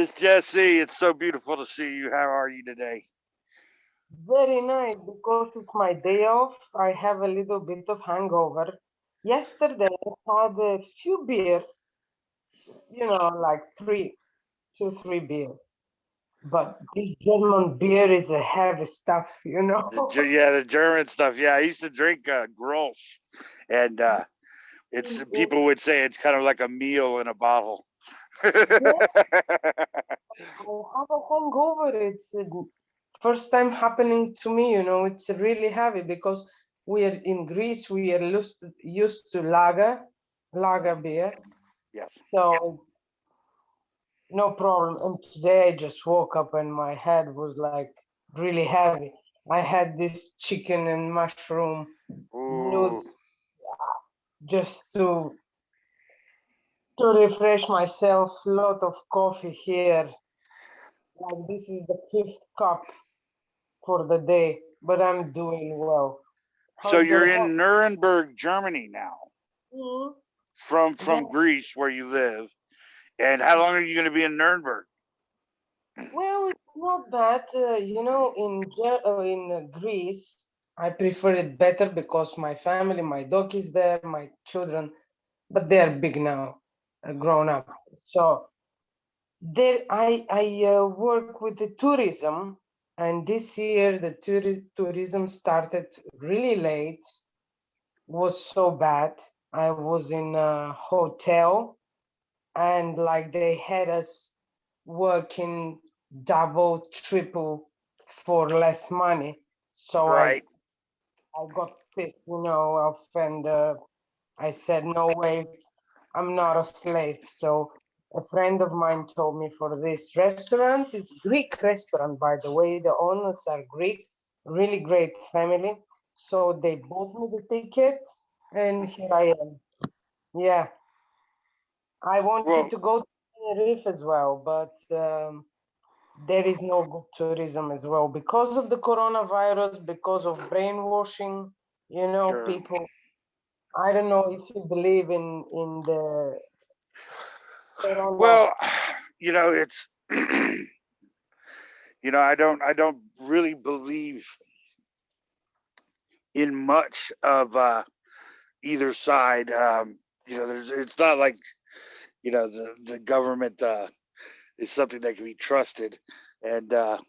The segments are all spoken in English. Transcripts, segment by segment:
Miss Jessie, it's so beautiful to see you. How are you today? Very nice because it's my day off. I have a little bit of hangover. Yesterday I had a few beers, like three beers. But this German beer is a heavy stuff. Yeah, the German stuff. Yeah, I used to drink Grolsch, and it's people would say it's kind of like a meal in a bottle. Yeah, I have a hangover. It's first time happening to me. It's really heavy because we are in Greece. We are used to lager beer. Yes. So no problem. And today I just woke up and my head was like really heavy. I had this chicken and mushroom noodle Ooh. just to refresh myself. Lot of coffee here. Like this is the fifth cup for the day, but I'm doing well. So How's you're your in health? Nuremberg, Germany now, Mhm. from Yeah. Greece, where you live. And how long are you going to be in Nuremberg? Well, it's not bad. In Greece, I prefer it better because my family, my dog is there, my children, but they are big now, grown up. So there, I work with the tourism, and this year the tourism started really late. Was so bad. I was in a hotel, and like they had us working double, triple for less money. So I Right. I got pissed off, and I said, no way, I'm not a slave. So a friend of mine told me for this restaurant. It's Greek restaurant, by the way. The owners are Greek, really great family. So they bought me the ticket, and here I am. Yeah, I wanted Well, to go to Tenerife as well, but there is no good tourism as well because of the coronavirus, because of brainwashing. sure. People. I don't know if you believe in the corona. Well, it's I don't really believe in much of either side. It's not like the government is something that can be trusted, and but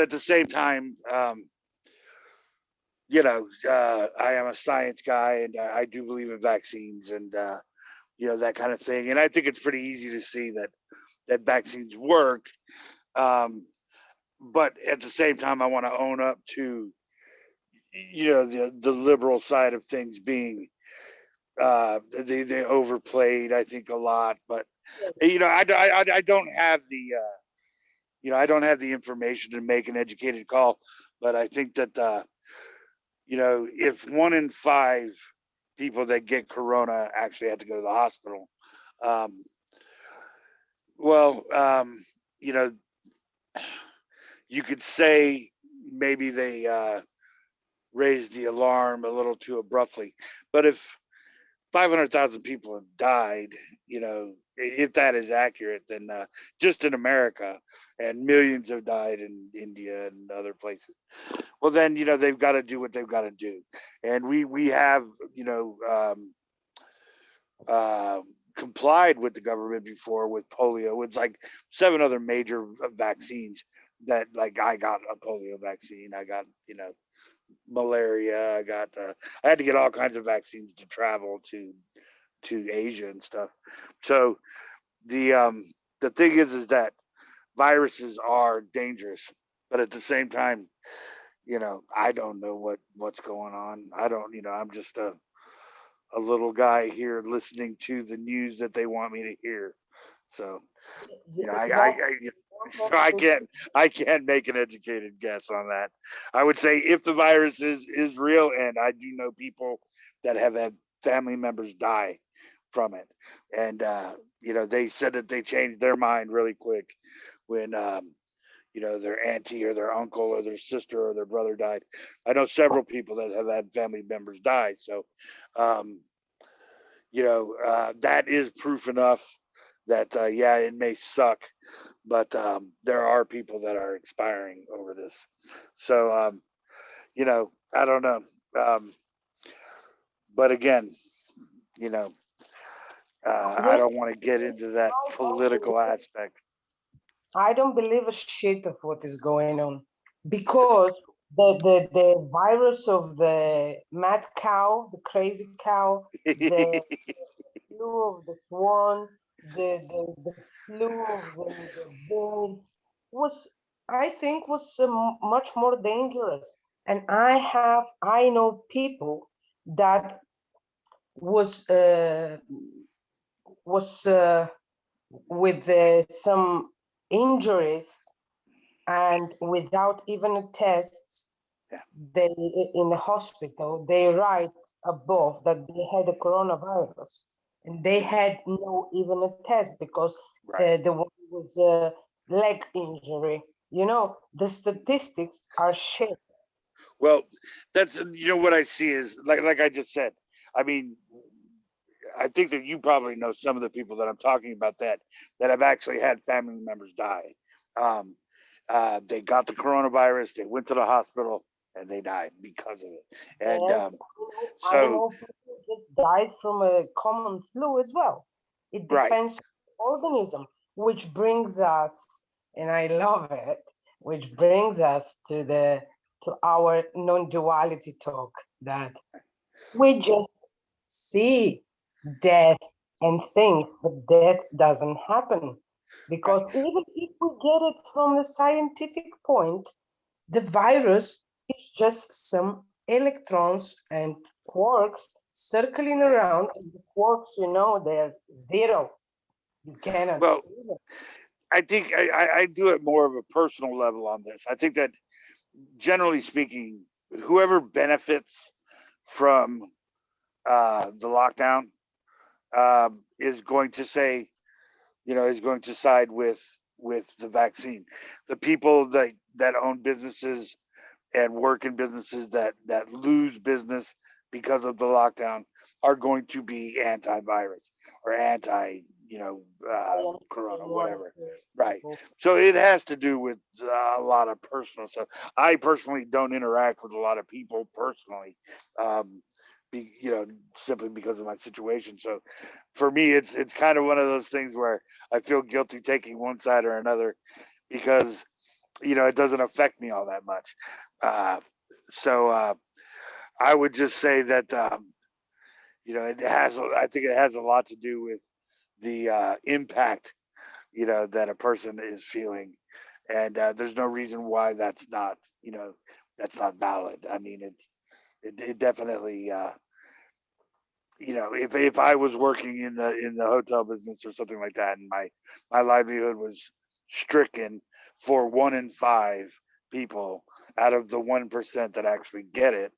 at the same time, I am a science guy, and I do believe in vaccines, and that kind of thing. And I think it's pretty easy to see that vaccines work. Um, but at the same time, I want to own up to the liberal side of things being they overplayed, I think, a lot. But I don't have I don't have the information to make an educated call. But I think that if 1 in 5 people that get corona actually had to go to the hospital, um, well, you know, you could say maybe they raised the alarm a little too abruptly. But if 500,000 people have died, if that is accurate, then just in America, and millions have died in India and other places. Well, then they've got to do what they've got to do, and we have uh, complied with the government before with polio. It's like 7 other major vaccines that, like, I got a polio vaccine. I got malaria. I had to get all kinds of vaccines to travel to Asia and stuff. So the um the thing is that viruses are dangerous, but at the same time, I don't know what's going on. I don't, I'm just a little guy here listening to the news that they want me to hear. So, That so I can't make an educated guess on that. I would say if the virus is real, and I do know people that have had family members die from it, and they said that they changed their mind really quick when their auntie or their uncle or their sister or their brother died. I know several people that have had family members die. So um, that is proof enough that yeah, it may suck, but there are people that are expiring over this. So I don't know. Um, but again, you know, I Well, don't want to get into that political aspect. I don't believe a shit of what is going on because the virus of the mad cow, the crazy cow, the flu of the swan, the flu of the birds was, I think, was much more dangerous. And I know people that was with some injuries and without even a test, Yeah, they in the hospital they write above that they had a coronavirus, and they had no even a test because right. the one was a leg injury. The statistics are shit. Well, that's what I see is like I just said. I mean, I think that you probably know some of the people that I'm talking about that have actually had family members die. Um, they got the coronavirus, they went to the hospital, and they died because of it. And Yes, I so, know people just died from a common flu as well. It right. depends on the organism, which brings us, and I love it, which brings us to our non-duality talk, that we just see death and think that death doesn't happen. Right. Because even if we get it from the scientific point, the virus is just some electrons and quarks circling around. And the quarks, they're zero. You cannot Well, see them. I think I do it more of a personal level on this. I think that generally speaking, whoever benefits from the lockdown is going to say, is going to side with the vaccine. The people that own businesses and work in businesses that lose business because of the lockdown are going to be antivirus or anti I corona, understand why whatever. Right. people. So it has to do with a lot of personal stuff. I personally don't interact with a lot of people personally, um, simply because of my situation. So for me, it's kind of one of those things where I feel guilty taking one side or another because it doesn't affect me all that much. Uh, so I would just say that it has. I think it has a lot to do with the impact that a person is feeling, and there's no reason why that's not valid. I mean, it definitely. If I was working in the hotel business or something like that, and my livelihood was stricken for 1 in 5 people out of the 1% that actually get it,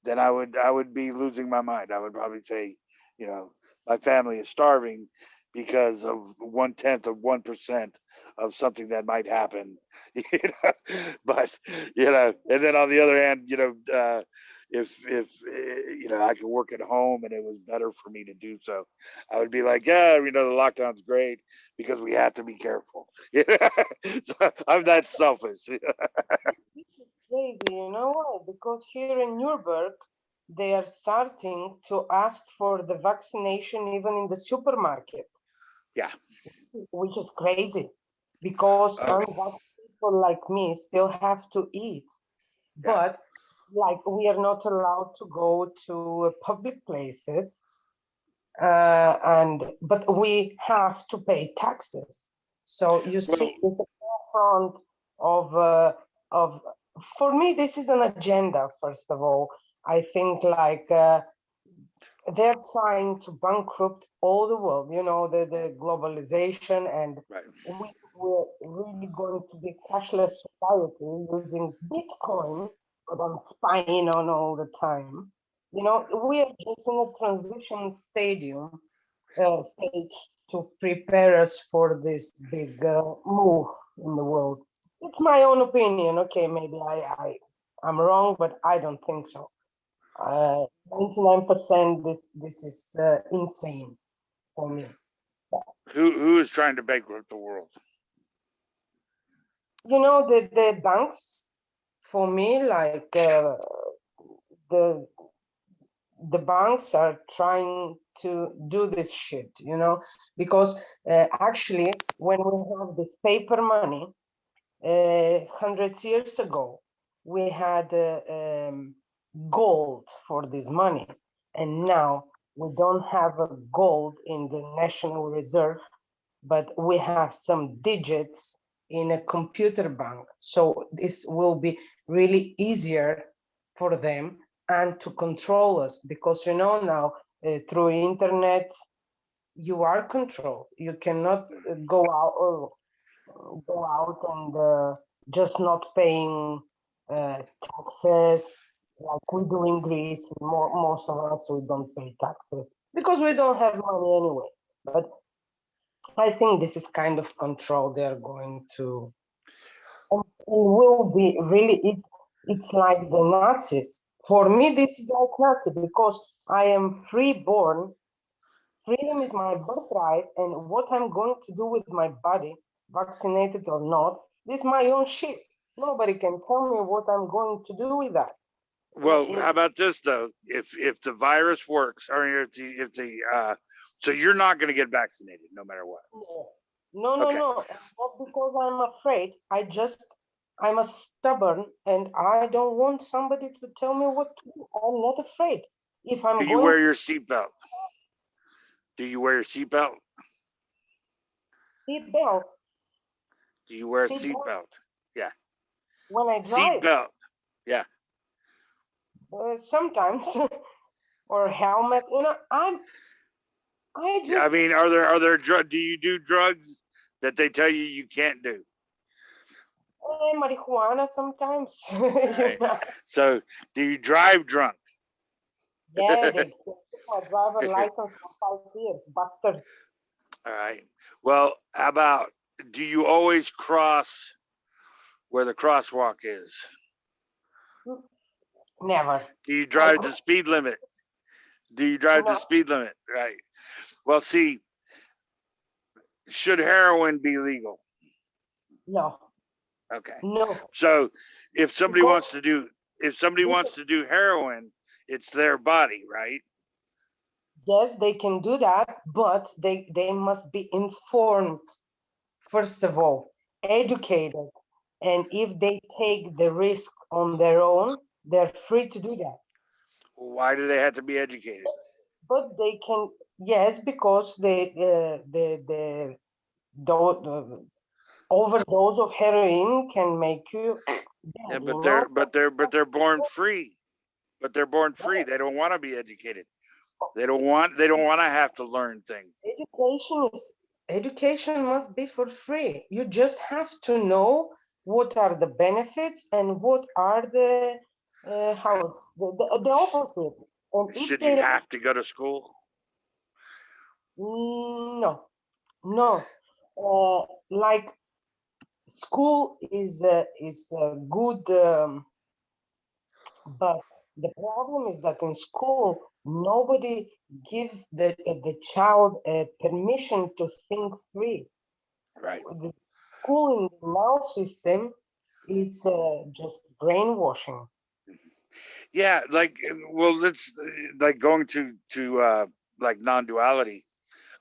then I would be losing my mind. I would probably say, you know, my family is starving because of 1/10 of 1% of something that might happen. But and then on the other hand, if I could work at home and it was better for me to do so, I would be like, yeah, the lockdown's great because we have to be careful. So I'm that selfish. This is crazy, you know why? Because here in Nuremberg, they are starting to ask for the vaccination even in the supermarket, Yeah. which is crazy because Oh, unvaccinated people like me still have to eat. yeah. But like we are not allowed to go to public places, and but we have to pay taxes. So you Well, see, it's a front of for me, this is an agenda. First of all, I think like they're trying to bankrupt all the world. The globalization, and right. we're really going to be cashless society using Bitcoin, but I'm spying on all the time. We are just in a transition stage to prepare us for this big move in the world. It's my own opinion. Okay, maybe I'm wrong, but I don't think so. 99% this is insane for me. Who is trying to bankrupt the world? You know, the banks, for me, like the the banks are trying to do this shit, you know, because actually, when we have this paper money, hundreds years ago, we had gold for this money, and now we don't have a gold in the National Reserve, but we have some digits in a computer bank. So this will be really easier for them and to control us, because you know now through internet you are controlled. You cannot go out or go out and just not paying taxes like we do in Greece. Most of us, we don't pay taxes because we don't have money anyway. But I think this is kind of control they're going to, and will be really, it's like the Nazis. For me, this is like Nazi because I am free-born. Freedom is my birthright, and what I'm going to do with my body, vaccinated or not, this is my own shit. Nobody can tell me what I'm going to do with that. Well, how about this though? If the virus works, or if the so you're not going to get vaccinated no matter what. Okay. No. Not because I'm afraid. I'm a stubborn, and I don't want somebody to tell me what to do. I'm not afraid. If I'm Do you going wear to your seatbelt? Do you wear your seatbelt? seatbelt, Do you wear a seatbelt seatbelt? Yeah. when I drive, Seatbelt. Yeah. sometimes, or helmet. You know, I I just mean, are there drug? Do you do drugs that they tell you can't do? marijuana sometimes. You Right. know, So, do you drive drunk? yeah, All they took my driver license for 5 years, bastards. right. Well, how about, do you always cross where the crosswalk is? Never. Do you I drive the speed limit? Do you drive the no, speed limit? Right. Well, see, should heroin be legal? no, Okay. no, So, if somebody because wants to do if somebody this, wants to do heroin, it's their body, right? yes, they can do that, but they must be informed first of all, educated, and if they take the risk on their own, they're free to do that. Why do they have to be educated? But they can, yes, because the overdose of heroin can make you Yeah, dead, but you know. they're born free. But they're born free. They don't want to be educated. They don't want to have to learn things. Education must be for free. You just have to know what are the benefits and what are the how it's the opposite. And if Should you they have to go to school? no, no, like school is a good, but the problem is that in school nobody gives the child a permission to think free. Right. The school in the now system is just brainwashing. Yeah, like, well, let's, like, going to like non-duality.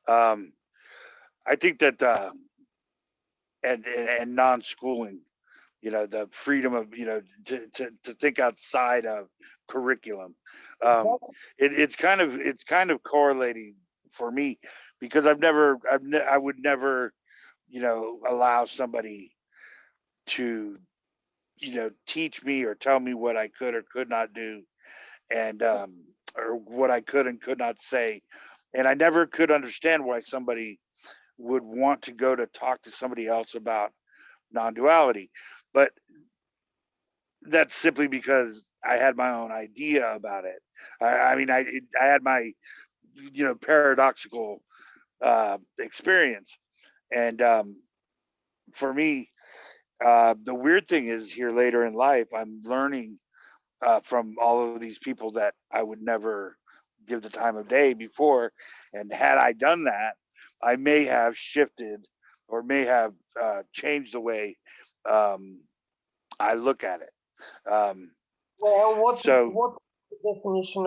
Um, I think that and non-schooling, the freedom of, to think outside of curriculum. Um, Exactly. it's kind of correlating for me, because I would never, allow somebody to, teach me or tell me what I could or could not do, and or what I could and could not say. And I never could understand why somebody would want to go to talk to somebody else about non-duality. But that's simply because I had my own idea about it. I mean, I had my, paradoxical experience. And for me, the weird thing is, here later in life, I'm learning from all of these people that I would never give the time of day before. And had I done that, I may have shifted or may have changed the way I look at it. Well, So what is the definition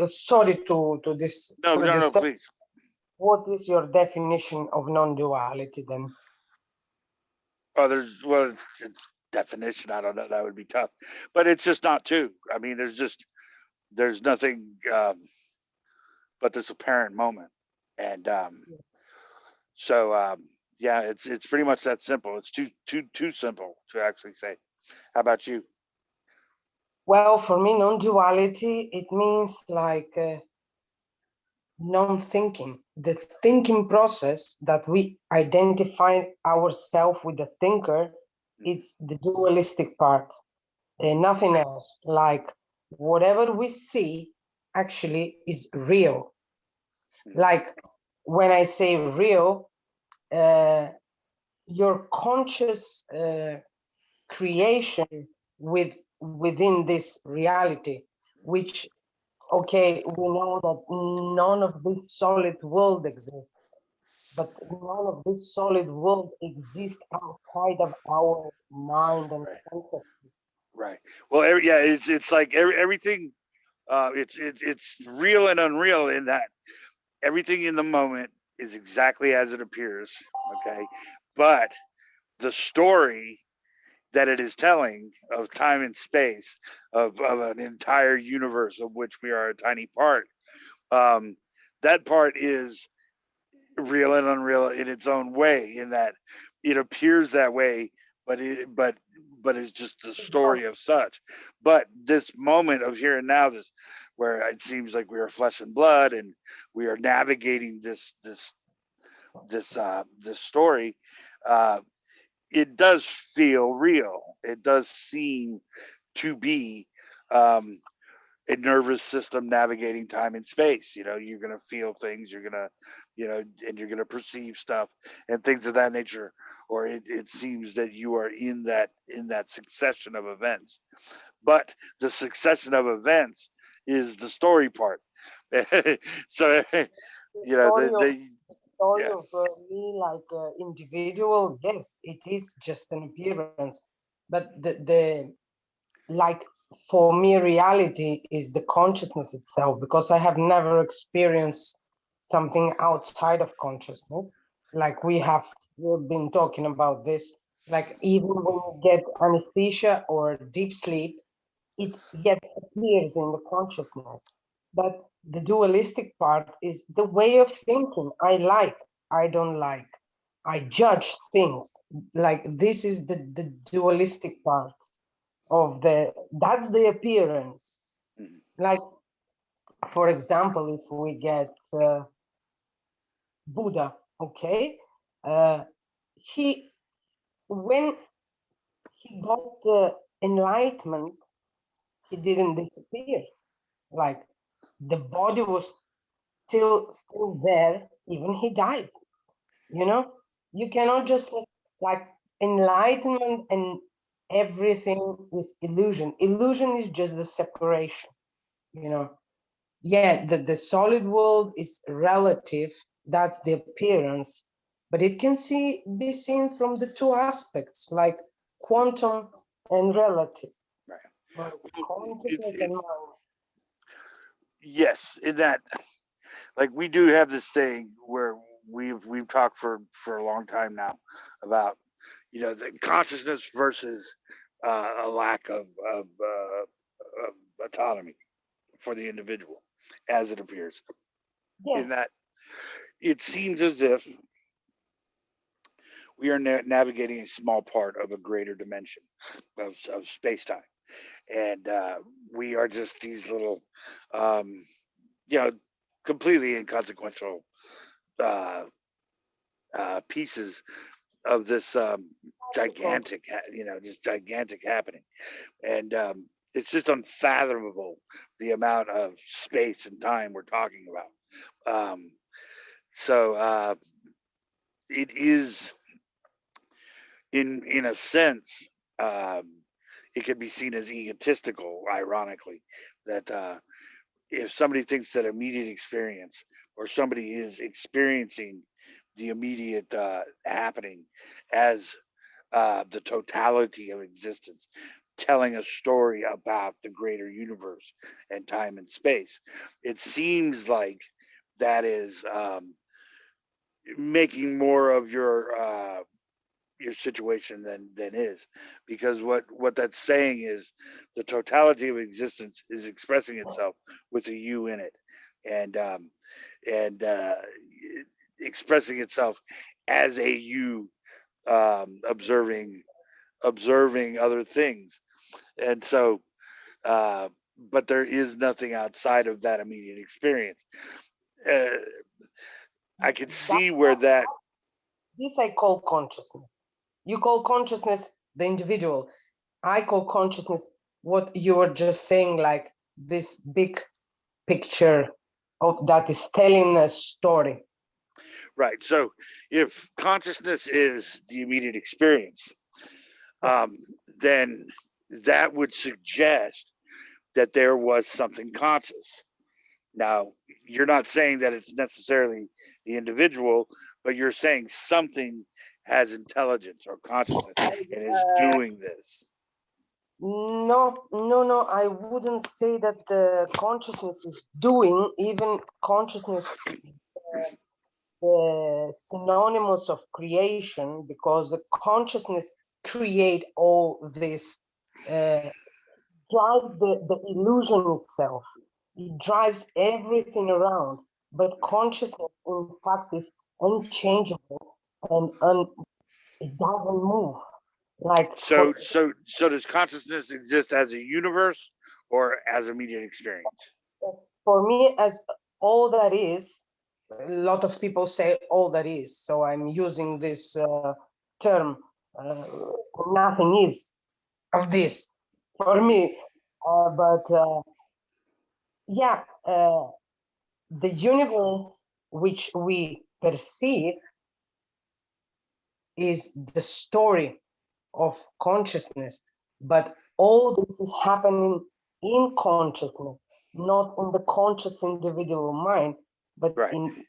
sorry to this no, to no, no, disturb. please. What is your definition of non-duality then? Oh, there's well, it's definition. I don't know. That would be tough, but it's just not two. I mean, there's nothing but this apparent moment, and so yeah, it's pretty much that simple. It's too simple to actually say. How about you? Well, for me, non-duality, it means like non-thinking. The thinking process that we identify ourselves with the thinker, Mhm, it's the dualistic part, nothing else. Like whatever we see actually is real. mhm, Like when I say real, uh, your conscious creation within this reality, which okay, we know that none of this solid world exists, but none of this solid world exists outside of our mind and right, consciousness. right. Well, yeah, it's like everything. It's real and unreal in that everything in the moment is exactly as it appears. Okay, but the story that it is telling of time and space of an entire universe of which we are a tiny part, um, that part is real and unreal in its own way in that it appears that way, but but it's just the story of such. But this moment of here and now, this where it seems like we are flesh and blood and we are navigating this story, uh, it does feel real. It does seem to be um, a nervous system navigating time and space. You know, you're going to feel things, you're going to, and you're going to perceive stuff and things of that nature. Or it seems that you are in that succession of events. But the succession of events is the story part. So, The the, story of the story yeah. of me like individual, yes, it is just an appearance, but the like for me reality is the consciousness itself, because I have never experienced something outside of consciousness. Like we've been talking about this, like even when you get anesthesia or deep sleep, it yet appears in the consciousness. But the dualistic part is the way of thinking. I like, I don't like, I judge things. Like this is the dualistic part of that's the appearance. Mhm. Like for example, if we get Buddha, okay, uh, he when he got the enlightenment, he didn't disappear. Like the body was still there, even he died. You know, you cannot just like enlightenment and everything is illusion. Illusion is just the separation. You know, yeah, the solid world is relative, that's the appearance, but it can be seen from the two aspects, like quantum and relative, Right. like Well, consciousness and mind. yes, in that, like, we do have this thing where we've talked for a long time now about, the consciousness versus a lack of autonomy for the individual as it appears. Yeah, In that, it seems as if we are navigating a small part of a greater dimension of space time, and we are just these little, um, you know, completely inconsequential uh, pieces of this gigantic, just gigantic happening, and it's just unfathomable the amount of space and time we're talking about. So it is, in a sense, um, it can be seen as egotistical, ironically, that if somebody thinks that immediate experience or somebody is experiencing the immediate happening as the totality of existence, telling a story about the greater universe and time and space. It seems like that is making more of your situation than is, because what that's saying is the totality of existence is expressing itself with a you in it, and and expressing itself as a you, observing other things. And so but there is nothing outside of that immediate experience. uh, I could That, see where that. this I call consciousness. You call consciousness the individual. I call consciousness what you were just saying, like this big picture of that is telling a story. Right. So if consciousness is the immediate experience, um, then that would suggest that there was something conscious. Now, you're not saying that it's necessarily the individual, but you're saying something has intelligence or consciousness and is doing this. No, I wouldn't say that the consciousness is doing. Even consciousness the synonymous of creation, because the consciousness create all this, drives the illusion itself. It drives everything around, but consciousness in fact is unchangeable and it doesn't move. Like So does consciousness exist as a universe or as immediate experience? for me, as all that is, a lot of people say all that is, so I'm using this term, uh, nothing is of this for me. But yeah, the universe which we perceive is the story of consciousness, but all this is happening in consciousness, not in the conscious individual mind, but Right. in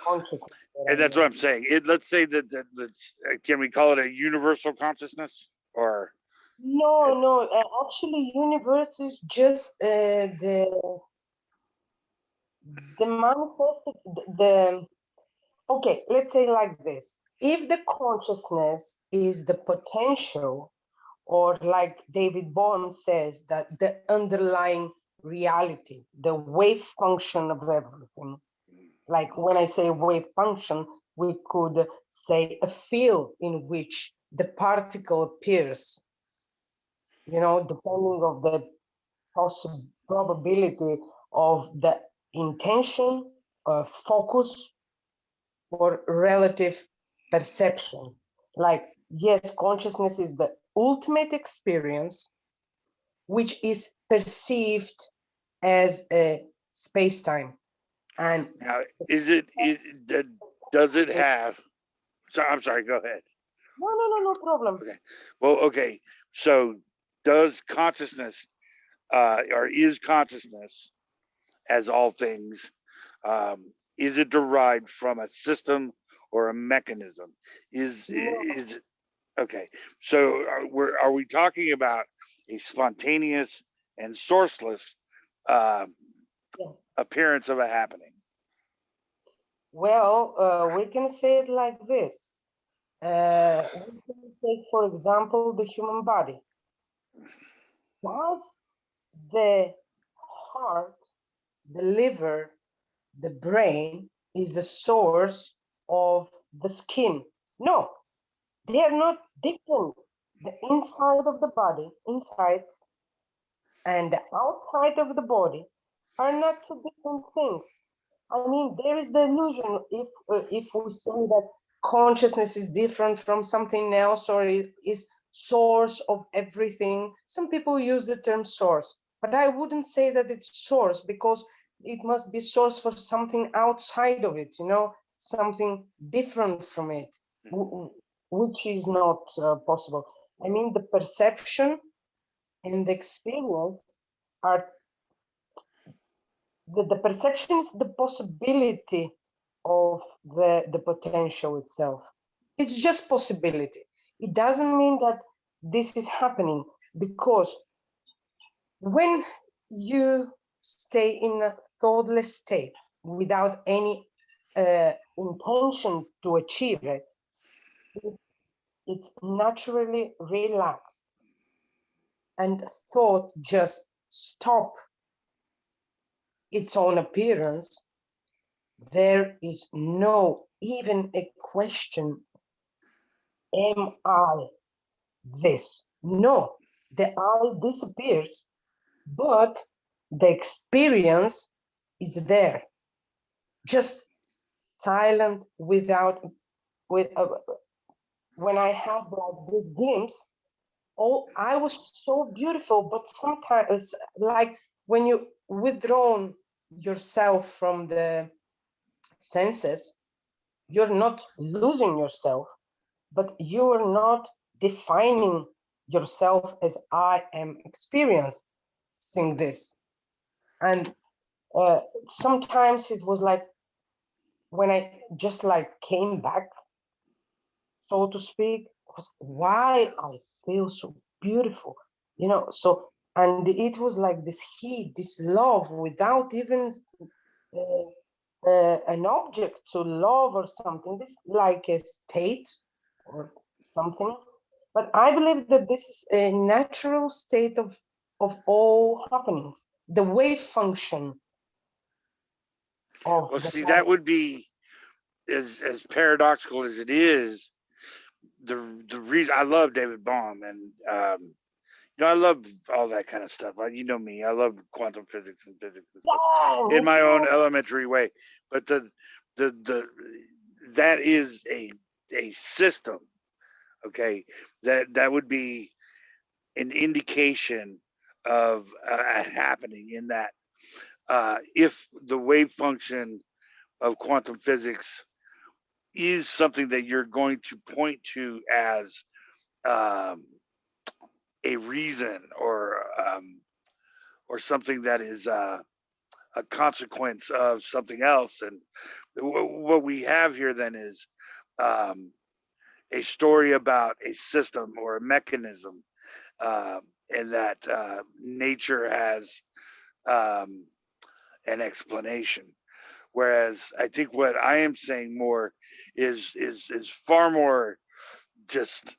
consciousness. And that's what I'm saying. Let's say that's, can we call it a universal consciousness or? No, actually, universe is just the manifested the. Okay, let's say like this: if the consciousness is the potential, or like David Bohm says, that the underlying reality, the wave function of everything. Like when I say wave function, we could say a field in which the particle appears, depending of the possible probability of the intention, focus, or relative perception. Like, yes, consciousness is the ultimate experience, which is perceived as a space-time. And Now, does it have? So I'm sorry. Go ahead. no problem. Okay. Well, okay. So does consciousness, or is consciousness, as all things, is it derived from a system or a mechanism? Is okay? So are we talking about a spontaneous and sourceless uh, appearance of a happening? Well, we can say it like this. We can take, for example, the human body. Does the heart, the liver, the brain is the source of the skin? No, they are not different. The inside of the body, inside, and the outside of the body are not two different things. I mean, there is the illusion if we say that consciousness is different from something else, or it is source of everything. Some people use the term source, but I wouldn't say that it's source, because it must be source for something outside of it, something different from it, which is not possible. I mean, the perception and the experience are the perception is the possibility of the potential itself. It's just possibility. It doesn't mean that this is happening, because when you stay in a thoughtless state without any intention to achieve it, it's naturally relaxed, and thought just stop its own appearance. There is no even a question, am I this? No, the I disappears, but the experience is there, just silent, without, with when I had like this glimpse, oh, I was so beautiful, but sometimes like when you withdrawn yourself from the senses, you're not losing yourself, but you are not defining yourself as I am experiencing this. And sometimes it was like when I just like came back, so to speak, was why I feel so beautiful, you know. So, and it was like this heat, this love, without even an object to love or something. This like a state or something. But I believe that this is a natural state of all happenings, the wave function of Well, the see, that life. would be as paradoxical as it is. The reason I love David Bohm, and I love all that kind of stuff. You know me, I love quantum physics and physics and stuff Yeah, in me my own too. elementary way. But the that is a system. Okay, that would be an indication of a happening in that if the wave function of quantum physics is something that you're going to point to as um, a reason or something that is a consequence of something else. And what we have here then is um, a story about a system or a mechanism, uh, and that nature has um, an explanation. Whereas I think what I am saying more is far more just,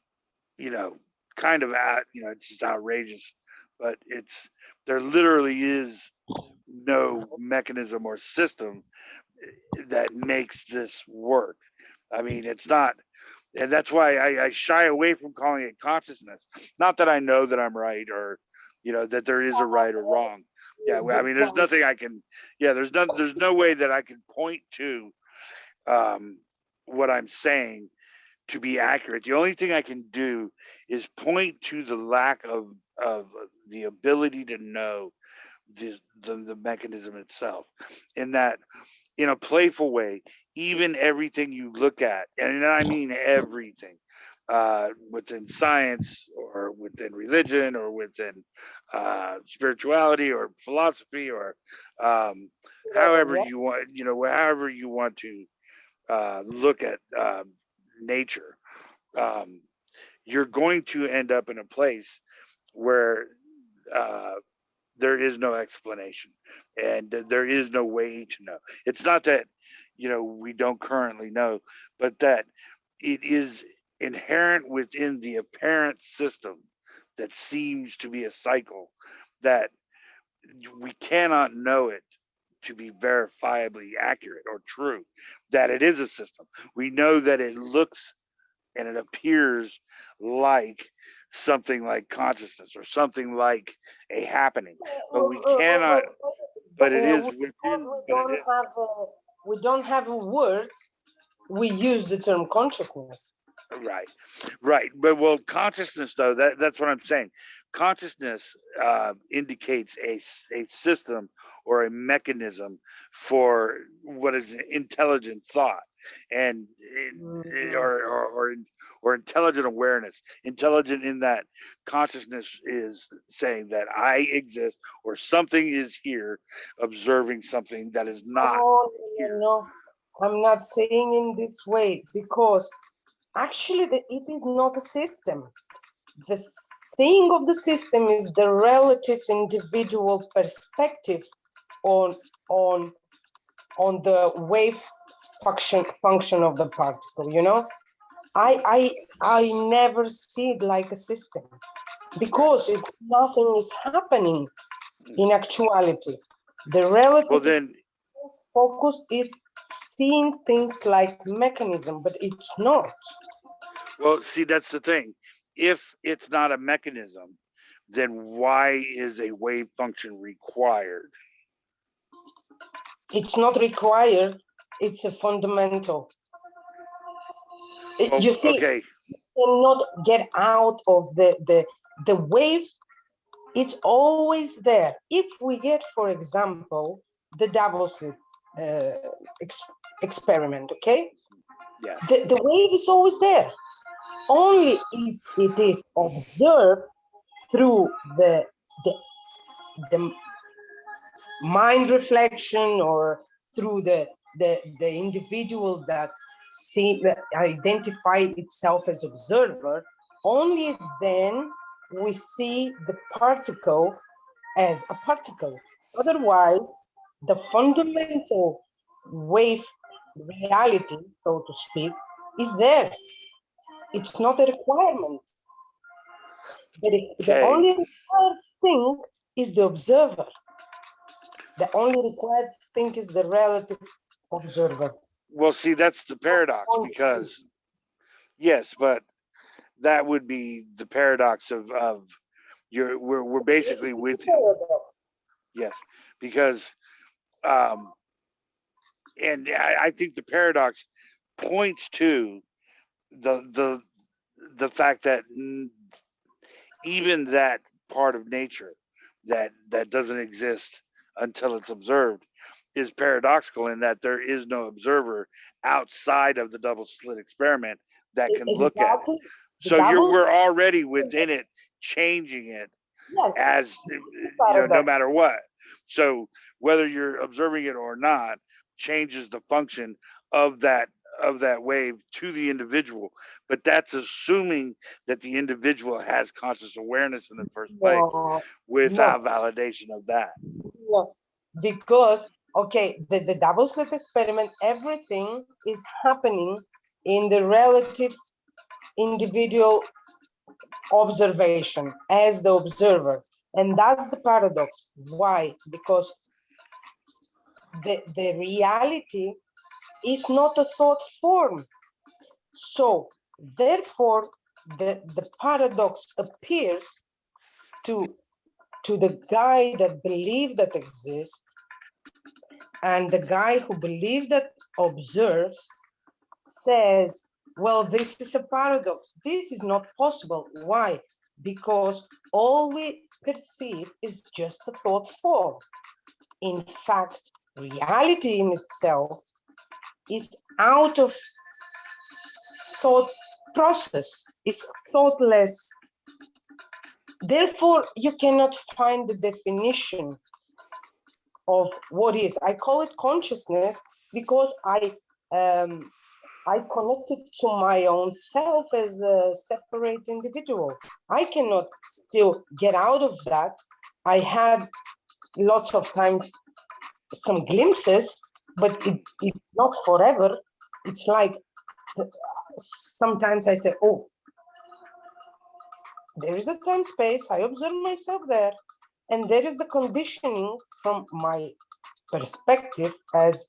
you know, kind of it's just outrageous, but it's there literally is no mechanism or system that makes this work. I mean, it's not, and that's why I shy away from calling it consciousness. Not that I know that I'm right or, that there is a right or wrong. Yeah, I mean, Just there's nothing I can. Yeah, there's no way that I can point to um, what I'm saying to be accurate. The only thing I can do is point to the lack of the ability to know the mechanism itself, in that, in a playful way, even everything you look at, and I mean everything, within science or within religion or within spirituality or philosophy or um, however yeah. you want, however you want to look at nature, um, you're going to end up in a place where uh, there is no explanation and there is no way to know. It's not that we don't currently know, but that it is inherent within the apparent system that seems to be a cycle, that we cannot know it to be verifiably accurate or true, that it is a system. We know that it looks and it appears like something like consciousness or something like a happening, but we cannot, but it is Because within, but it is we don't have a word, we use the term consciousness. right, right. But well, consciousness though, that's what I'm saying. Consciousness indicates a system or a mechanism for what is intelligent thought. and Mm, or intelligent awareness. Intelligent in that consciousness is saying that I exist or something is here, observing something that is not oh, here. no, I'm not saying in this way because actually it is not a system. The thing of the system is the relative individual perspective on on on the wave function of the particle. I never see it like a system because if nothing is happening in actuality. The Well, relative then, focus is seeing things like mechanism, but it's not. well, see, that's the thing. If it's not a mechanism, then why is a wave function required? It's not required. It's a fundamental. Well, You see, okay, cannot get out of the wave. It's always there. If we get, for example, the double slit uh, ex experiment, okay? yeah, The wave is always there. Only if it is observed through the, the mind reflection or through the individual that identify itself as observer, only then we see the particle as a particle. Otherwise, the fundamental wave reality, so to speak, is there. It's not a requirement. The okay. only required thing is the observer. The only required thing is the relative observer. Well, see, that's the paradox because yes, but that would be the paradox of we're This is basically the with paradox. yes because um and I think the paradox points to the the the fact that even that part of nature that doesn't exist until it's observed is paradoxical in that there is no observer outside of the double slit experiment that can look at it. Exactly. The So you're double, we're already within it, changing it yes, as the no matter paradox. what. So whether you're observing it or not changes the function of that of that wave to the individual, but that's assuming that the individual has conscious awareness in the first place No, no, without validation of that. no. Because, okay, the double slit experiment, everything is happening in the relative individual observation as the observer. And that's the paradox. Why? Because the reality is not a thought form. So therefore, the paradox appears to, to the guy that believes that exists and the guy who believes that observes says, well, this is a paradox. This is not possible. Why? Because all we perceive is just a thought form. In fact, reality in itself is out of thought process, is thoughtless. Therefore, you cannot find the definition of what is. I call it consciousness because I connected to my own self as a separate individual. I cannot still get out of that. I had lots of times some glimpses, but it's not forever. It's like sometimes I say, oh, there is a time space, I observe myself there, and there is the conditioning from my perspective as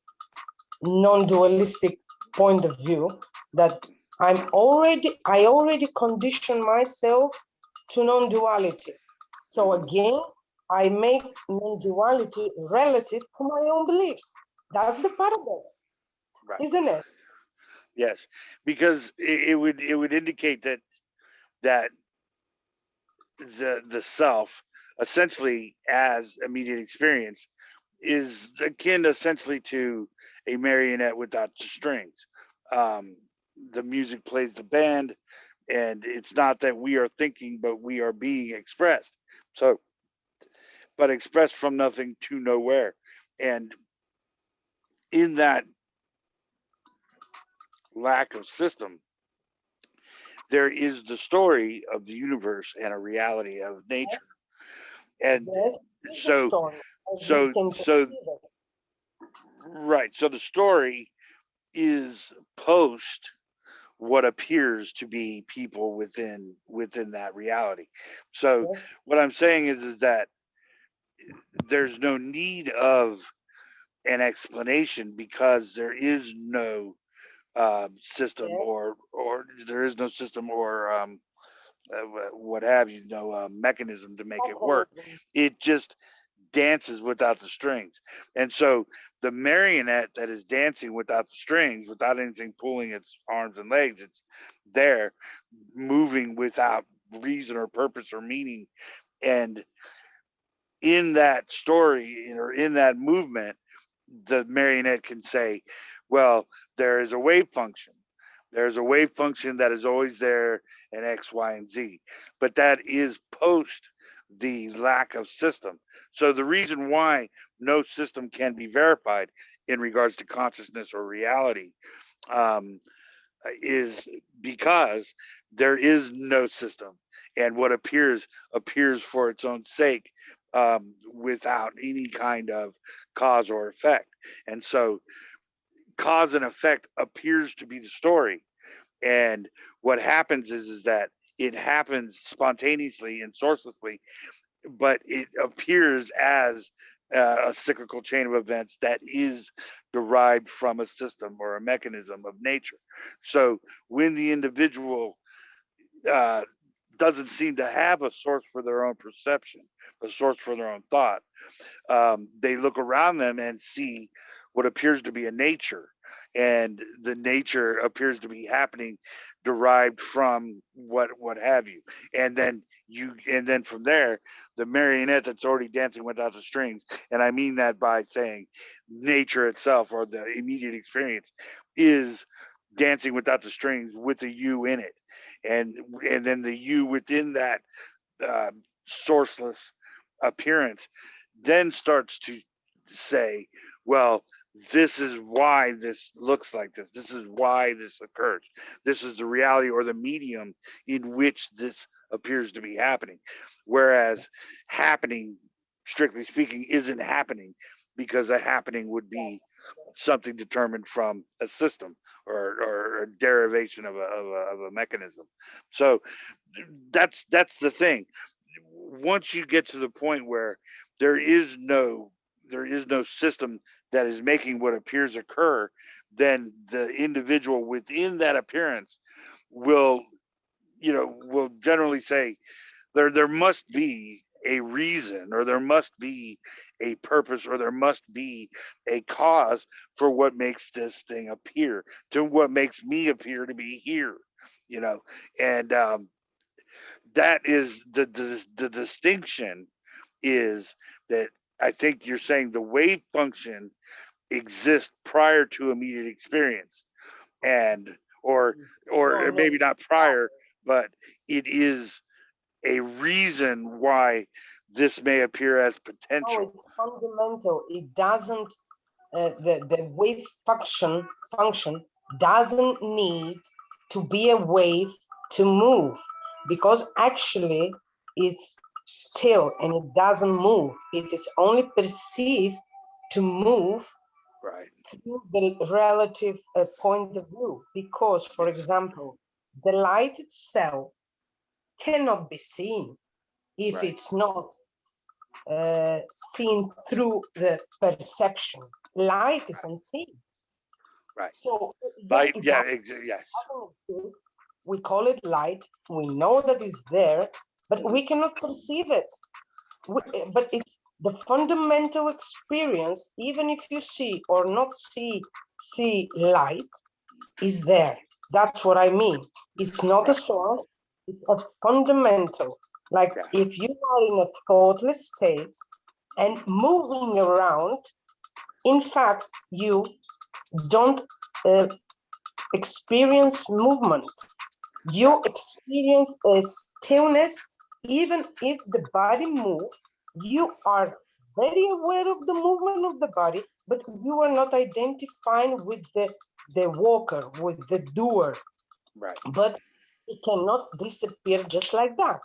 non-dualistic point of view that I already condition myself to non-duality. So again, I make non-duality relative to my own beliefs. That's the paradox, Right. isn't it? Yes, because it would indicate that the self essentially as immediate experience is akin essentially to a marionette without strings. Um, the music plays the band, and it's not that we are thinking, but we are being expressed. So, but expressed from nothing to nowhere. And in that lack of system, there is the story of the universe and a reality of nature. And Yes, it's the so, story as we so, can so, perceive it. right. So the story is post what appears to be people within that reality. So Yes, what I'm saying is that there's no need of an explanation because there is no system, yes, or there is no system, or what have you, no mechanism to make it work. mechanism. It just dances without the strings. And so the marionette that is dancing without the strings, without anything pulling its arms and legs, it's there moving without reason or purpose or meaning. And in that story, or in that movement, the marionette can say, well, there is a wave function. There's a wave function that is always there in X, Y, and Z. But that is post the lack of system. So the reason why no system can be verified in regards to consciousness or reality, um, is because there is no system, and what appears for its own sake, without any kind of cause or effect. And so cause and effect appears to be the story. And what happens is that it happens spontaneously and sourcelessly, but it appears as a cyclical chain of events that is derived from a system or a mechanism of nature. So when the individual uh, doesn't seem to have a source for their own perception, a source for their own thought, they look around them and see what appears to be a nature, and the nature appears to be happening derived from what have you. And then from there, the marionette that's already dancing without the strings, and I mean that by saying nature itself, or the immediate experience, is dancing without the strings with a you in it. And then the you within that uh, sourceless appearance then starts to say, well, this is why this looks like this. This is why this occurs. This is the reality or the medium in which this appears to be happening. Whereas happening, strictly speaking, isn't happening, because a happening would be something determined from a system, or a derivation of a mechanism. So that's the thing. Once you get to the point where there is no there is no system that is making what appears occur, then the individual within that appearance will, will generally say, there must be a reason, or there must be a purpose, or there must be a cause for what makes this thing appear, to what makes me appear to be here, you know and that is the distinction, is that I think you're saying the wave function exists prior to immediate experience, and or No, no, maybe not prior, but it is a reason why this may appear as no, potential. it's fundamental. It doesn't, the wave function doesn't need to be a wave to move, because actually it's still and it doesn't move. It is only perceived to move Right. through the relative point of view. Because, for Yes. example, the light itself cannot be seen if Right. it's not seen through the perception. Light is unseen. Right. So yeah, Light. it Yeah. Yes. doesn't exist. We call it light. We know that it's there, but Mhm. we cannot perceive it. But it's the fundamental experience, even if you see or not see light, is there. That's what I mean. It's not a Right. source, it's a fundamental. Like Yeah. if you are in a thoughtless state and moving around, in fact, you don't uh, experience movement. You experience a stillness, even if the body moves. You are very aware of the movement of the body, but you are not identifying with the walker, with the doer. Right. But it cannot disappear just like that.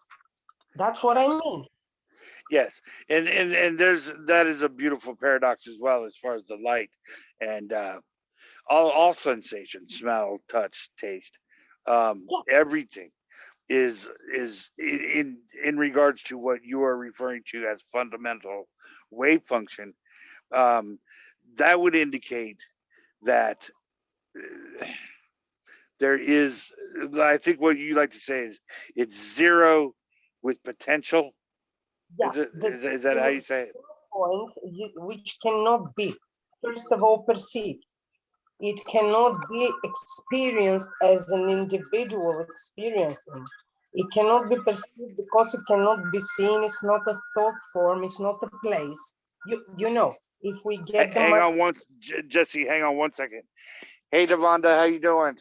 That's what I mean. Yes, and there's that is a beautiful paradox as well as far as the light and all sensations, smell, touch, taste, Yeah, everything is in regards to what you are referring to as fundamental wave function. Um, that would indicate that uh, there is. I think what you like to say is it's zero with potential. yeah. Is it? The Is that how you say it? point which cannot be, first of all, perceived. It cannot be experienced as an individual experiencing. It cannot be perceived because it cannot be seen. It's not a thought form. It's not a place. You know, if we get the Hang mind, on one, Jesse. Hang on 1 second. Hey, Devonda, how you doing?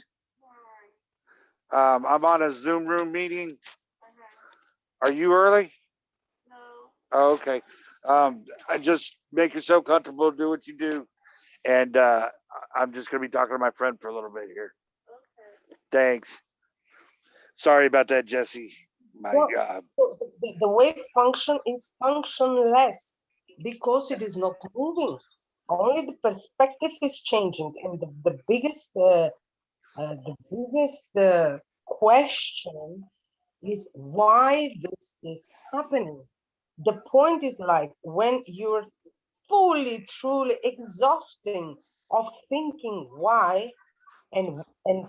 I'm on a Zoom room meeting. Are you early? Oh, okay. I just make yourself comfortable. Do what you do, and I'm just gonna be talking to my friend for a little bit here. Thanks. Sorry about that, Jesse. My well, the wave function is functionless because it is not moving. Only the perspective is changing, and the biggest question is why this is happening. The point is like when you're fully, truly exhausting of thinking why and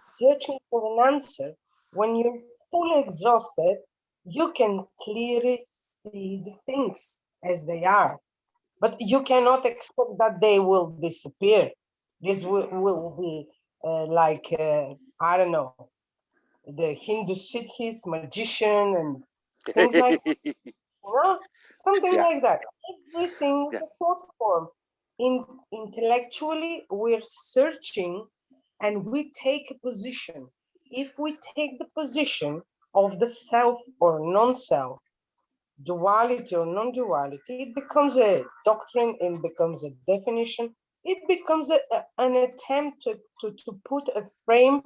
searching for an answer, when you're fully exhausted, you can clearly see the things as they are. But you cannot expect that they will disappear. This will be I don't know, the Hindu Siddhist magician and things like well, something yeah, like that. Everything is yeah. a thought form. Intellectually, we're searching and we take a position. If we take the position of the self or non-self, duality or non-duality, it becomes a doctrine, it becomes a definition, it becomes an attempt to put a frame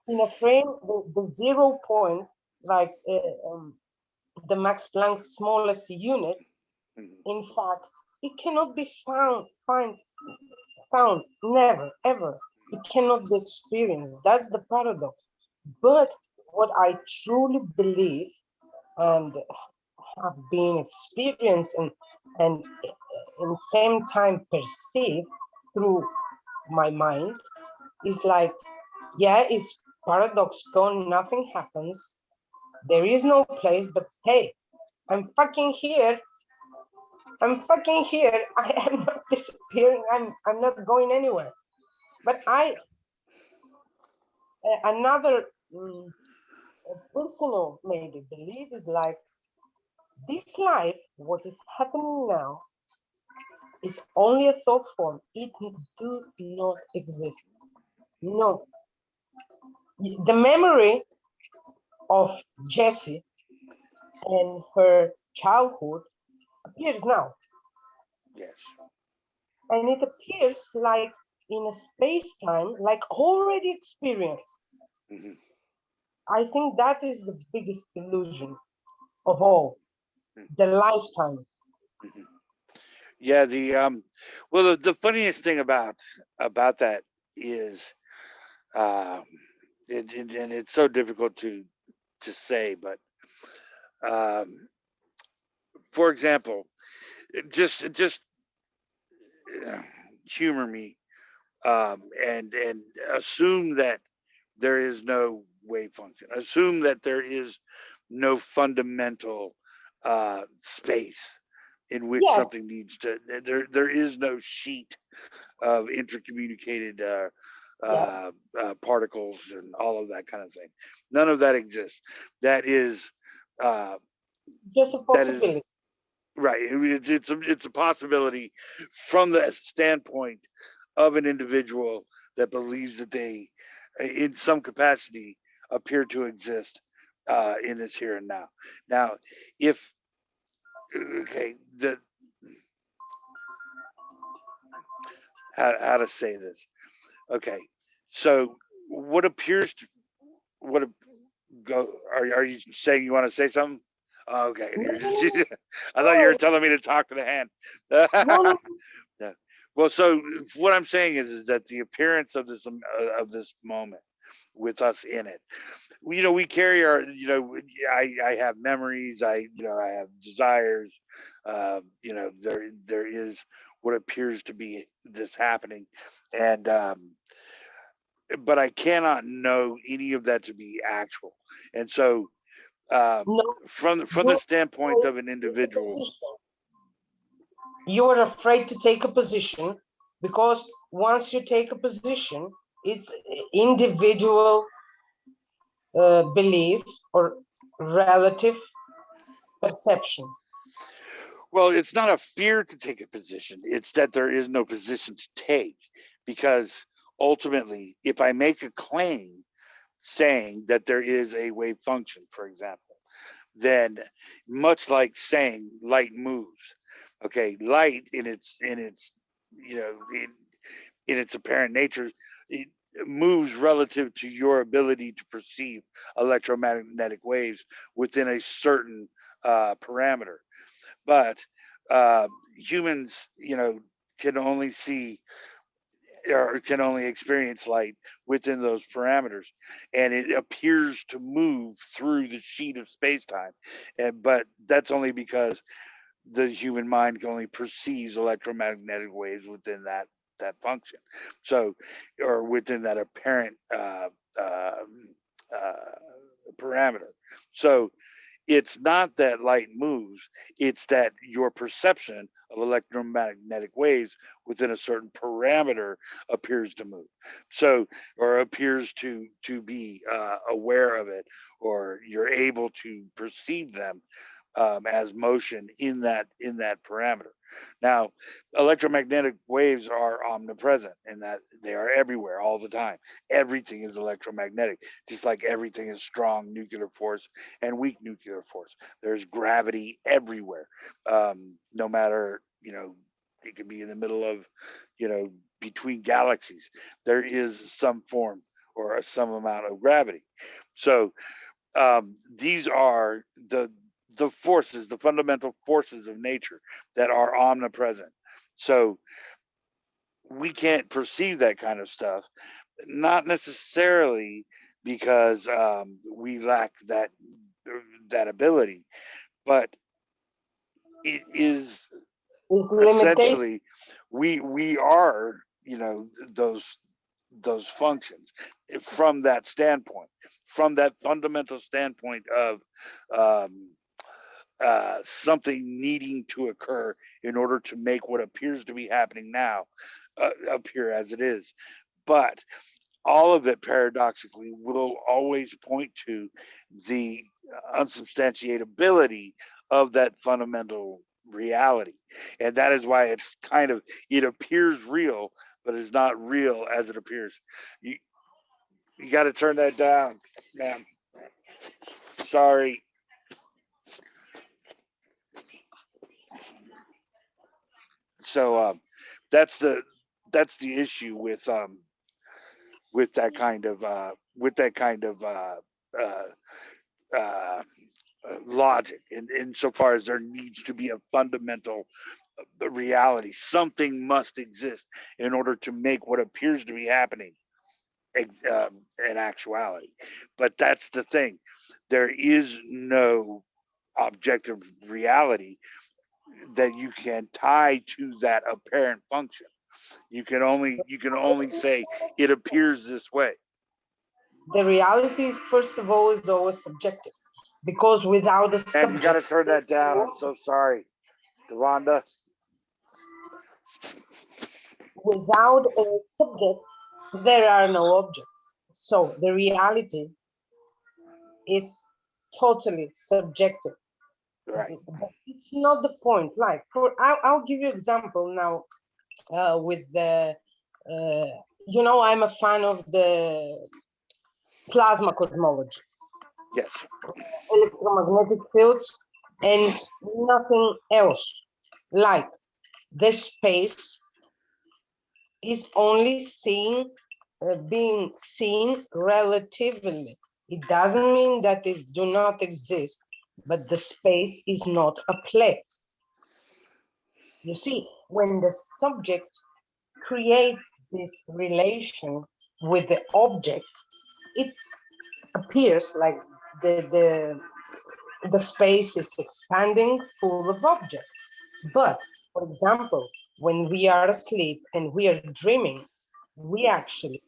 in a frame, the 0 point, like the Max Planck smallest unit. Mhm. In fact, it cannot be found, never, ever. It cannot be experienced. That's the paradox. But what I truly believe and have been experienced and in same time perceived through my mind is like, yeah, it's paradoxical, nothing happens. There is no place, but hey, I'm fucking here. I'm fucking here. I am not disappearing. I'm not going anywhere. But another personal maybe belief is like this life, what is happening now, is only a thought form. It do not exist. No. The memory of Jessie and her childhood appears now. Yes. And it appears like in a space-time, like already experienced. Hmm. I think that is the biggest illusion of all, the lifetime. Hmm. Yeah. Well, the funniest thing about that is, um, and it's so difficult to say, but um, for example, just uh, humor me, and assume that there is no wave function. Assume that there is no fundamental space in which Yes, something needs to. There is no sheet of intercommunicated yeah, particles and all of that kind of thing. None of that exists. That is uh, just a that is possibility. right. It's a possibility from the standpoint of an individual that believes that they in some capacity, appear to exist in this here and now. Now, if okay, the how to say this? Okay, so what appears to what go? Are you saying you want to say something? Oh, okay, No, you're no, just, no, I thought you were no, telling me to talk to the hand. no, no. Yeah. Well, so what I'm saying is that the appearance of this moment with us in it, we carry our, I have memories, I have desires, there is what appears to be this happening, and but I cannot know any of that to be actual, and so um, No, from the you're standpoint afraid of an to take a individual. position. You're afraid to take a position because once you take a position, it's individual belief or relative perception. Well, it's not a fear to take a position. It's that there is no position to take, because ultimately, if I make a claim saying that there is a wave function, for example, then much like saying light moves, okay, light in its you know in its apparent nature, it moves relative to your ability to perceive electromagnetic waves within a certain parameter. But humans, can only see or can only experience light within those parameters, and it appears to move through the sheet of space-time, but that's only because the human mind only perceives electromagnetic waves within that function, so, or within that apparent uh, parameter. So it's not that light moves, it's that your perception of electromagnetic waves within a certain parameter appears to move. So, or appears to be aware of it, or you're able to perceive them as motion in that parameter. Now, electromagnetic waves are omnipresent in that they are everywhere all the time. Everything is electromagnetic, just like everything is strong nuclear force and weak nuclear force. There's gravity everywhere. No matter, it could be in the middle of, between galaxies. There is some form or some amount of gravity. So these are the forces, the fundamental forces of nature that are omnipresent. So we can't perceive that kind of stuff, not necessarily because we lack that ability, but it is It's limitation. essentially we are, those functions from that standpoint, from that fundamental standpoint of um, something needing to occur in order to make what appears to be happening now appear as it is. But all of it paradoxically will always point to the unsubstantiatability of that fundamental reality. And that is why it appears real, but it's not real as it appears. You, you got to turn that down, ma'am. Sorry. So that's the that's the issue with that kind of uh, uh, logic, in insofar as there needs to be a fundamental reality. Something must exist in order to make what appears to be happening in actuality. But that's the thing. There is no objective reality that you can tie to that apparent function. You can only say it appears this way. The reality is, first of all, is always subjective because without a And you got to subject, turn that down. I'm so sorry, Devonda. without a subject, there are no objects. So the reality is totally subjective. Right. But it's not the point. Like, I'll give you example now with the, I'm a fan of the plasma cosmology, Yes. electromagnetic fields, and nothing else. Like the space is only being seen relatively. It doesn't mean that it do not exist, but the space is not a place. You see, when the subject creates this relation with the object, it appears like the space is expanding full of objects. But, for example, when we are asleep and we are dreaming, we actually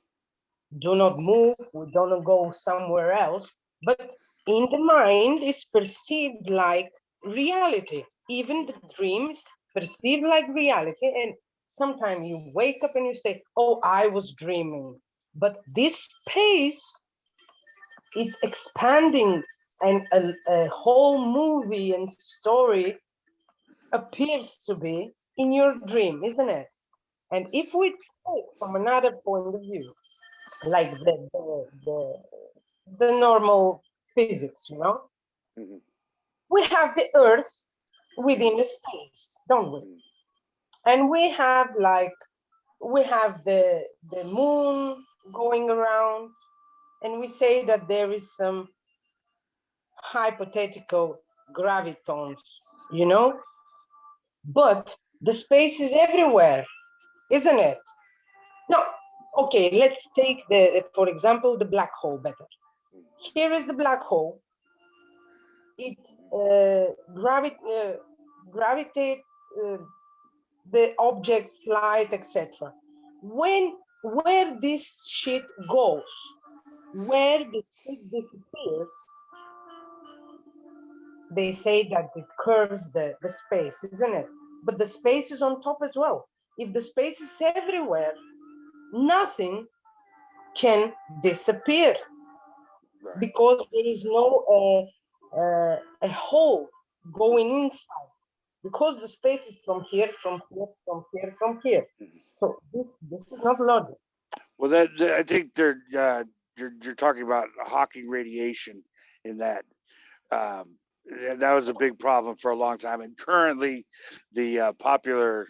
do not move, we don't go somewhere else, but in the mind is perceived like reality. Even the dreams perceived like reality, and sometimes you wake up and you say, oh, I was dreaming. But this space is expanding, and a whole movie and story appears to be in your dream, isn't it? And if we take from another point of view, like the normal physics, you know, Mhm. we have the Earth within the space, don't we? And we have the moon going around, and we say that there is some hypothetical gravitons, you know, but the space is everywhere, isn't it? No, okay, let's take for example, the black hole better. Here is the black hole. It gravitate the objects, light, etc. Where this shit goes, where the shit disappears, they say that it curves the space, isn't it? But the space is on top as well. If the space is everywhere, nothing can disappear Right. because there is no a hole going inside, because the space is from here, from here, from here, from here. Mhm. So this is not logic. Well, I think you're talking about Hawking radiation in that. That was a big problem for a long time, and currently, the popular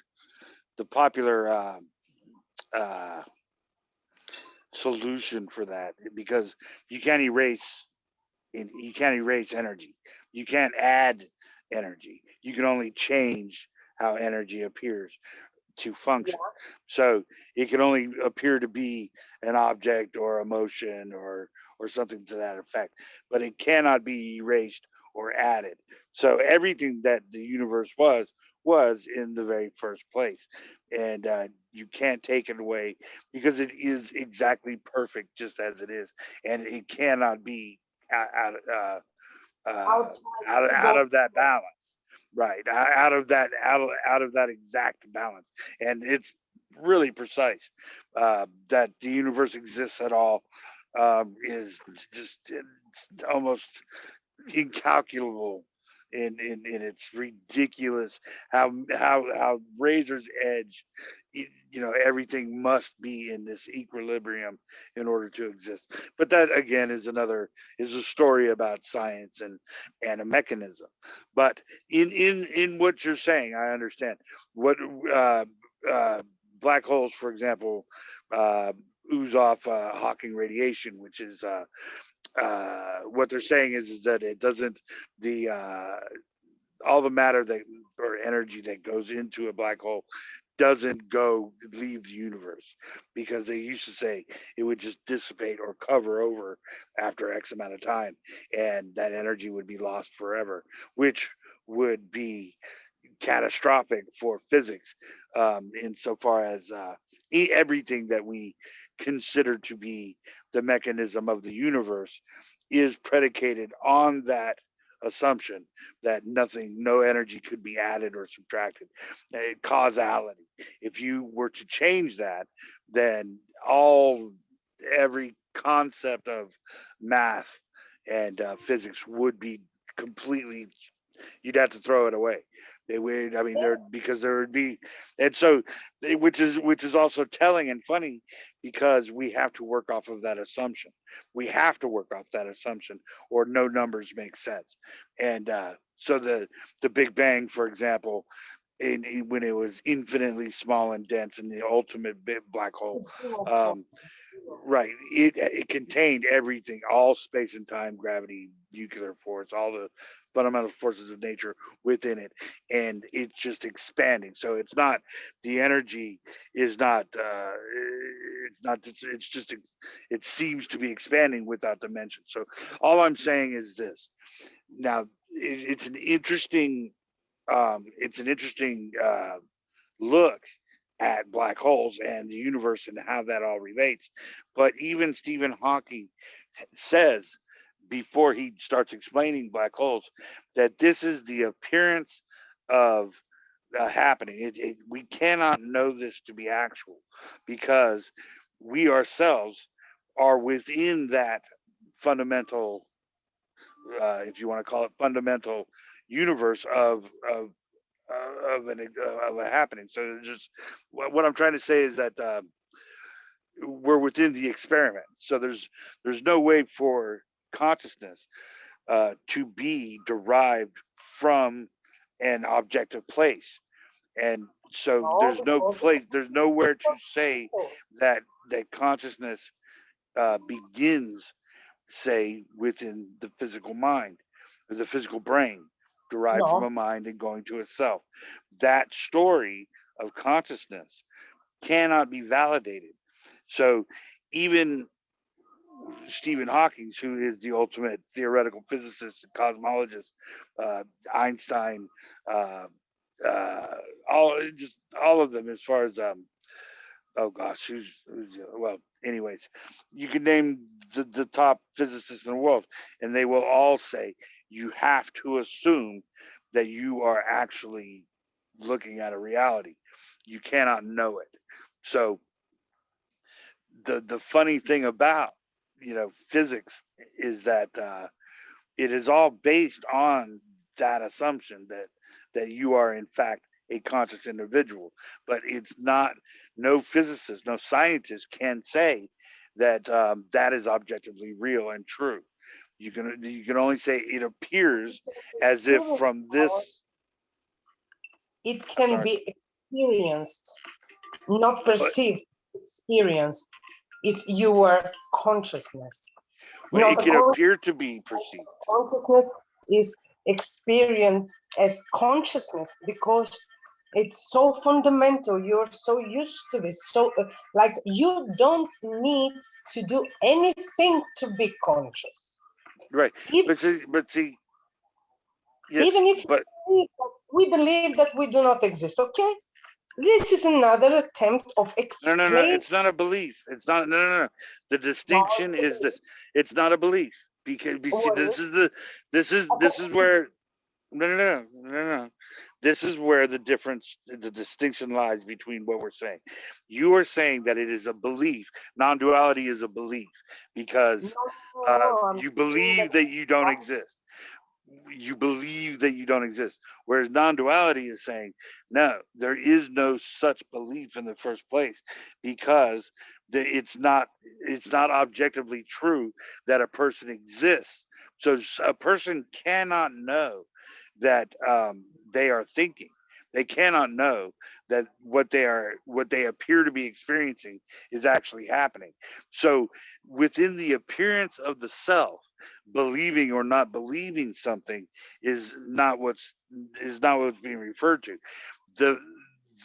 uh, solution for that, because you can't erase you can't erase energy. You can't add energy. You can only change how energy appears to function. So it can only appear to be an object or a motion or something to that effect, but it cannot be erased or added. So everything that the universe was in the very first place, and you can't take it away because it is exactly perfect just as it is, and it cannot be out out Outside out ego. of that balance, right? Out of that exact balance, and it's really precise. That the universe exists at all is just it's almost incalculable in its ridiculous how razor's edge, everything must be in this equilibrium in order to exist. But that again is a story about science and a mechanism. But in what you're saying, I understand what uh uh black holes, for example, uh ooze off Hawking radiation, which is what they're saying is that it doesn't, the all the matter that or energy that goes into a black hole doesn't go leave the universe, because they used to say it would just dissipate or cover over after X amount of time, and that energy would be lost forever, which would be catastrophic for physics, insofar as everything that we consider to be the mechanism of the universe is predicated on that assumption that no energy could be added or subtracted. Causality. If you were to change that, then every concept of math and physics would be completely, you'd have to throw it away, They would, I mean, there because there would be, and so, which is also telling and funny, because we have to work off of that assumption. We have to work off that assumption, or no numbers make sense. And so the Big Bang, for example, when it was infinitely small and dense in the ultimate black hole, It's zero point. um, right, it contained everything, all space and time, gravity, nuclear force, all the fundamental forces of nature within it, and it's just expanding. So it's not, the energy is not, it's not just, it seems to be expanding without dimension. So all I'm saying is this. Now, it's an interesting, look at black holes and the universe and how that all relates. But even Stephen Hawking says, before he starts explaining black holes, that this is the appearance of happening. We cannot know this to be actual, because we ourselves are within that fundamental, if you want to call it fundamental, universe of a happening. So just what I'm trying to say is that we're within the experiment. So there's no way for consciousness to be derived from an objective place, and so No, there's no because place, there's nowhere to say it's that consciousness begins, say, within the physical mind, or the physical brain, derived from no. a mind and going to a self. That story of consciousness cannot be validated. So even Stephen Hawking, who is the ultimate theoretical physicist and cosmologist, Einstein, uh, uh, all of them, as far as oh gosh, well, anyways, you can name the top physicists in the world, and they will all say you have to assume that you are actually looking at a reality. You cannot know it. So the funny thing about, physics, is that it is all based on that assumption that you are in fact a conscious individual. But it's not, no physicist, no scientist can say that that is objectively real and true. You can only say it appears as if Experience, from this. it I'm can sorry. be experienced, not But perceived, experienced if you were consciousness. but Not it a can appear to be perceived. consciousness is experienced as consciousness because it's so fundamental. You're so used to this. So, like, you don't need to do anything to be conscious. Right. If, But see, yes, even if but we believe that we do not exist, okay? This is another attempt of no. explaining. It's not a belief. It's not. No. The distinction is this. It's not a belief, because see, What is? this is where, no. This is where the difference, the distinction lies between what we're saying. You are saying that it is a belief. Non-duality is a belief, No, because no, no. I'm you saying that believe that you don't exist. You believe that you don't exist. Whereas non-duality is saying, no, there is no such belief in the first place, because it's not objectively true that a person exists. So a person cannot know that they are thinking. They cannot know that what they appear to be experiencing is actually happening. So within the appearance of the self, believing or not believing something is not what's being referred to. The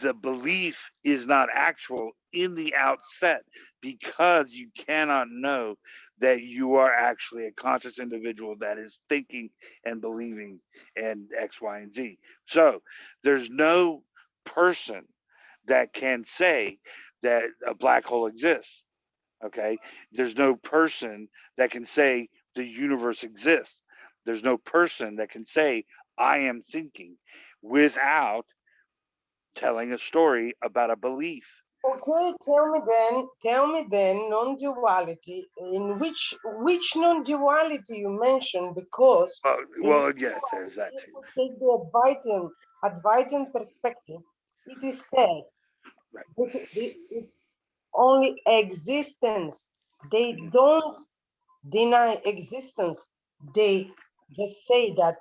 the belief is not actual in the outset, because you cannot know that you are actually a conscious individual that is thinking and believing and X, Y, and Z. So there's no person that can say that a black hole exists. Okay. There's no person that can say the universe exists. There's no person that can say I am thinking, without telling a story about a belief. Okay, tell me then, non-duality, in which non-duality you mentioned, because Well, in yes, there's that if too. we take the Advaitian Advaitian perspective, it is said Right. it's only existence. They don't deny existence. They just say that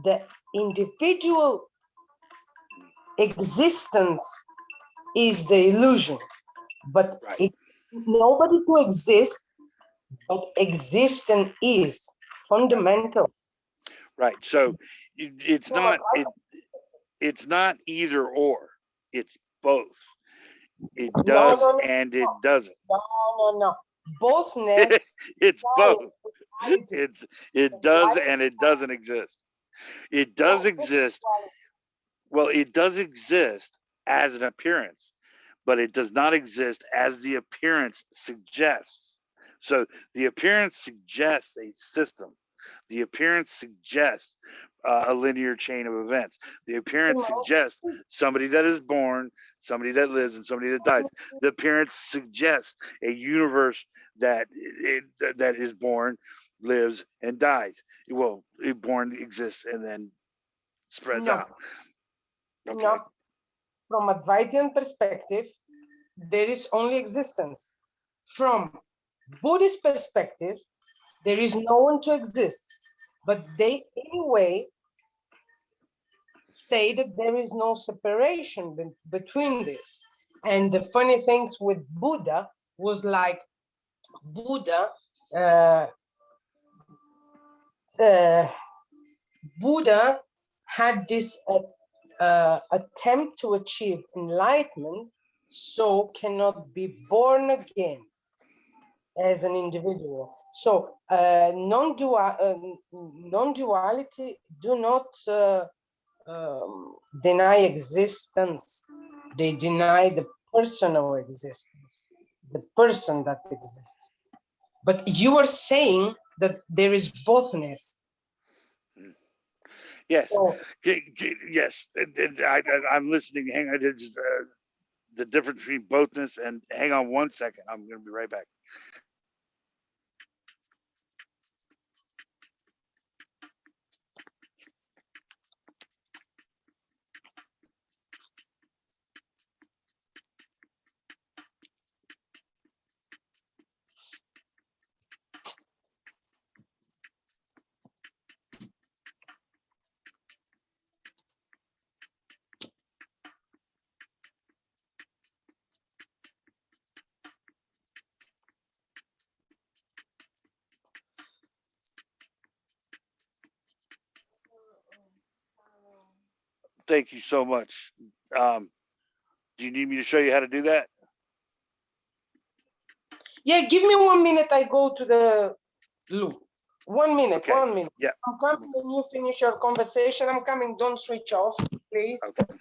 the individual existence is the illusion, but Right. nobody to exist, but existence is fundamental. Right. So it's From not a it's not either or. It's both. It no, does no, no, and it doesn't. no. Bothness, It's both. duality, It does and it doesn't exist. It does exist. Well, it does exist as an appearance, but it does not exist as the appearance suggests. So the appearance suggests a system. The appearance suggests a linear chain of events. The appearance suggests somebody that is born, somebody that lives, and somebody that dies. The appearance suggests a universe that that is born, lives, and dies. Well, born exists and then spreads no, out. Okay. no. From Advaitian perspective, there is only existence. From Buddhist perspective, there is no one to exist, but they anyway say that there is no separation between this. And the funny things with Buddha was like Buddha, uh, Buddha had this attempt to achieve enlightenment, so cannot be born again as an individual. So non-duality do not deny existence. They deny the personal existence, the person that exists. But you are saying that there is bothness. Yes. So, Yes. I'm listening. Hang on. The difference between bothness and hang on 1 second. I'm going to be right back. Thank you so much. Do you need me to show you how to do that? yeah, give me 1 minute. I go to the loo. 1 minute, Okay. 1 minute. Yeah. I'm coming and you finish your conversation. I'm coming. Don't switch off, please. Okay.